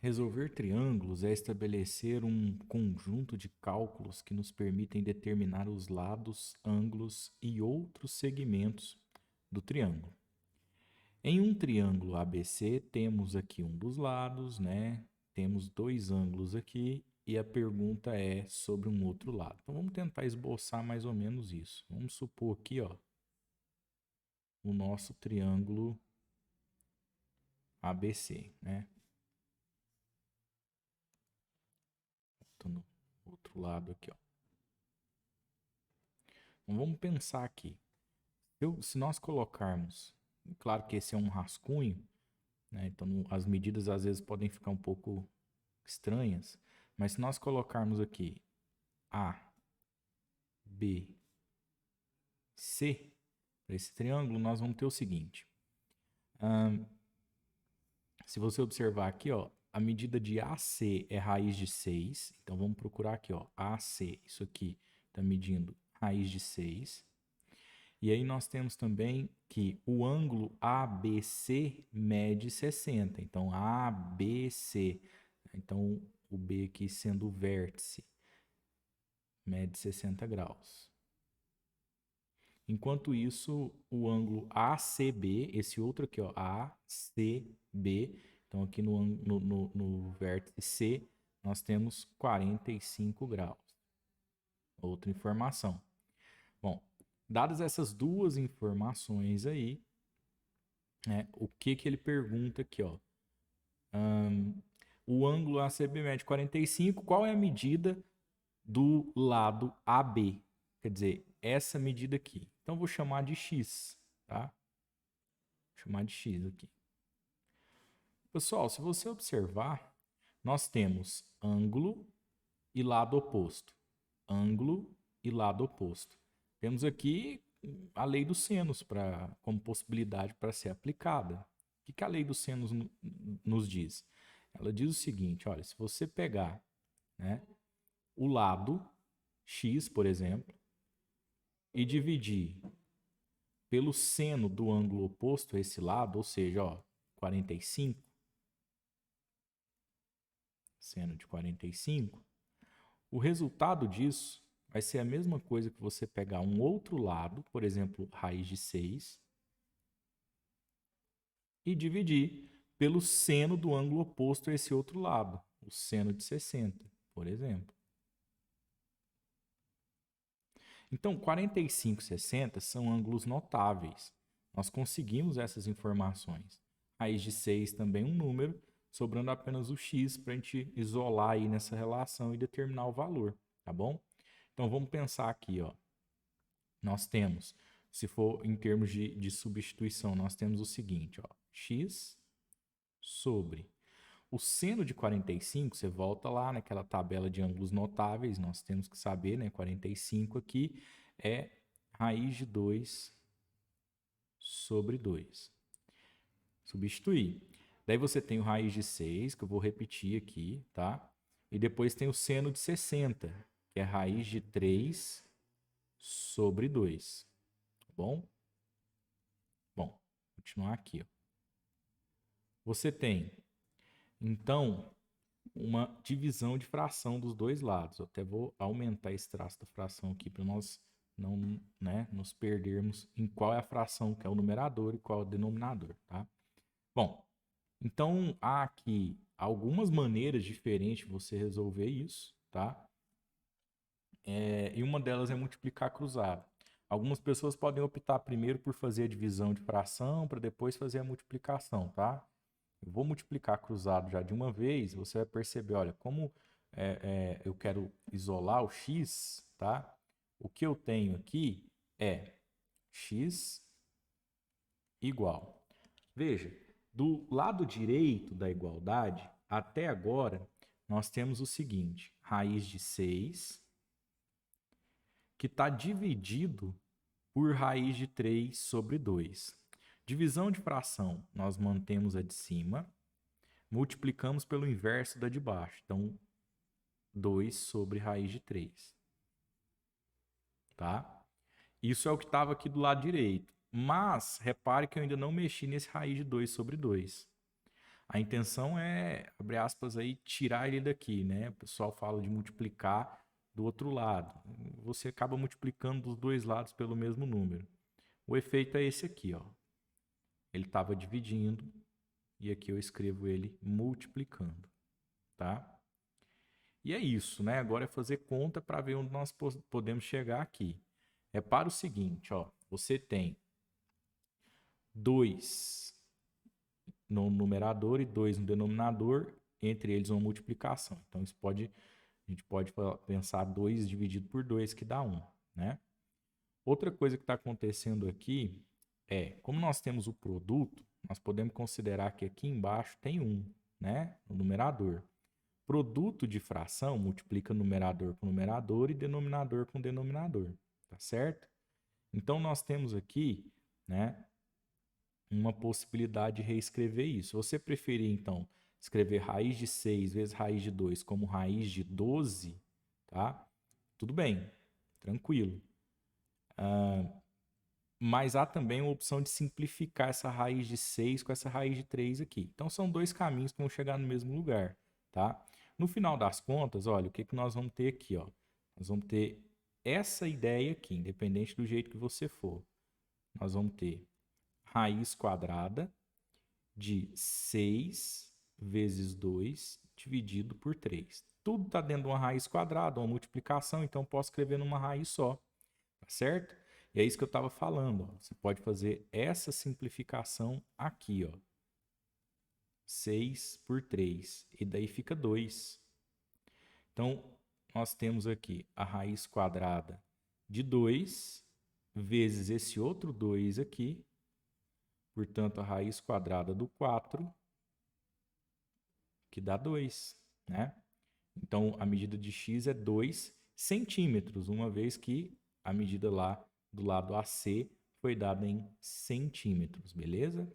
Resolver triângulos é estabelecer um conjunto de cálculos que nos permitem determinar os lados, ângulos e outros segmentos do triângulo. Em um triângulo ABC, temos aqui um dos lados, né? Temos dois ângulos aqui e a pergunta é sobre um outro lado. Então vamos tentar esboçar mais ou menos isso. Vamos supor aqui, ó, o nosso triângulo ABC, né? Tô no outro lado aqui, ó. Então vamos pensar aqui. Se nós colocarmos, claro que esse é um rascunho, né? Então as medidas às vezes podem ficar um pouco estranhas, mas se nós colocarmos aqui A, B, C, para esse triângulo, nós vamos ter o seguinte. Se você observar aqui, ó, a medida de AC é raiz de 6. Então vamos procurar aqui, ó, AC, isso aqui está medindo raiz de 6. E aí nós temos também que o ângulo ABC mede 60. Então, ABC, então o B aqui sendo o vértice, mede 60 graus. Enquanto isso, o ângulo ACB, esse outro aqui, ó, ACB, então aqui no vértice C, nós temos 45 graus. Outra informação. Bom, dadas essas duas informações aí, né, o que ele pergunta aqui, ó? O ângulo ACB mede 45, qual é a medida do lado AB? Quer dizer, essa medida aqui. Então, vou chamar de X, tá? Vou chamar de X aqui. Pessoal, se você observar, nós temos ângulo e lado oposto. Ângulo e lado oposto. Temos aqui a lei dos senos como possibilidade para ser aplicada. O que a lei dos senos nos diz? Ela diz o seguinte, olha, se você pegar, né, o lado X, por exemplo, e dividir pelo seno do ângulo oposto a esse lado, ou seja, ó, 45, seno de 45, o resultado disso vai ser a mesma coisa que você pegar um outro lado, por exemplo, raiz de 6, e dividir pelo seno do ângulo oposto a esse outro lado, o seno de 60, por exemplo. Então, 45 e 60 são ângulos notáveis. Nós conseguimos essas informações. Raiz de 6 também um número, sobrando apenas o x para a gente isolar aí nessa relação e determinar o valor, tá bom? Então, vamos pensar aqui, ó. Nós temos, se for em termos de substituição, nós temos o seguinte, ó, x sobre o seno de 45, você volta lá naquela tabela de ângulos notáveis, nós temos que saber, né, 45 aqui é raiz de 2 sobre 2. Substituir. Daí você tem o raiz de 6, que eu vou repetir aqui, tá? E depois tem o seno de 60, que é raiz de 3 sobre 2. Tá bom? Bom, vou continuar aqui, ó. Você tem, então, uma divisão de fração dos dois lados. Eu até vou aumentar esse traço da fração aqui para nós não, né, nos perdermos em qual é a fração que é o numerador e qual é o denominador, tá? Bom, então há aqui algumas maneiras diferentes de você resolver isso, tá? E uma delas é multiplicar cruzado. Algumas pessoas podem optar primeiro por fazer a divisão de fração para depois fazer a multiplicação, tá? Eu vou multiplicar cruzado já de uma vez, você vai perceber, olha, como eu quero isolar o x, tá? O que eu tenho aqui é x igual. Veja, do lado direito da igualdade, até agora, nós temos o seguinte, raiz de 6, que está dividido por raiz de 3 sobre 2. Divisão de fração, nós mantemos a de cima, multiplicamos pelo inverso da de baixo. Então, 2 sobre raiz de 3. Tá? Isso é o que estava aqui do lado direito. Mas, repare que eu ainda não mexi nesse raiz de 2 sobre 2. A intenção é, abre aspas aí, tirar ele daqui, né? O pessoal fala de multiplicar do outro lado. Você acaba multiplicando dos dois lados pelo mesmo número. O efeito é esse aqui, ó. Ele estava dividindo e aqui eu escrevo ele multiplicando, tá? E é isso, né? Agora é fazer conta para ver onde nós podemos chegar aqui. É para o seguinte, ó. Você tem 2 no numerador e 2 no denominador, entre eles uma multiplicação. Então, a gente pode pensar 2 dividido por 2, que dá 1, né? Outra coisa que está acontecendo aqui é, como nós temos o produto, nós podemos considerar que aqui embaixo tem 1, né? No numerador. Produto de fração multiplica numerador com numerador e denominador com denominador, tá certo? Então, nós temos aqui, né, uma possibilidade de reescrever isso. Se você preferir, então, escrever raiz de 6 vezes raiz de 2 como raiz de 12, tá? Tudo bem, tranquilo. Mas há também a opção de simplificar essa raiz de 6 com essa raiz de 3 aqui. Então, são dois caminhos que vão chegar no mesmo lugar, tá? No final das contas, olha, o que nós vamos ter aqui, ó? Nós vamos ter essa ideia aqui, independente do jeito que você for. Nós vamos ter raiz quadrada de 6 vezes 2 dividido por 3. Tudo está dentro de uma raiz quadrada, uma multiplicação, então posso escrever numa raiz só, tá certo? E é isso que eu estava falando. Ó. Você pode fazer essa simplificação aqui, ó. 6 por 3, e daí fica 2. Então, nós temos aqui a raiz quadrada de 2 vezes esse outro 2 aqui, portanto, a raiz quadrada do 4, que dá 2, né? Então, a medida de x é 2 centímetros, uma vez que a medida lá do lado AC foi dada em centímetros, beleza?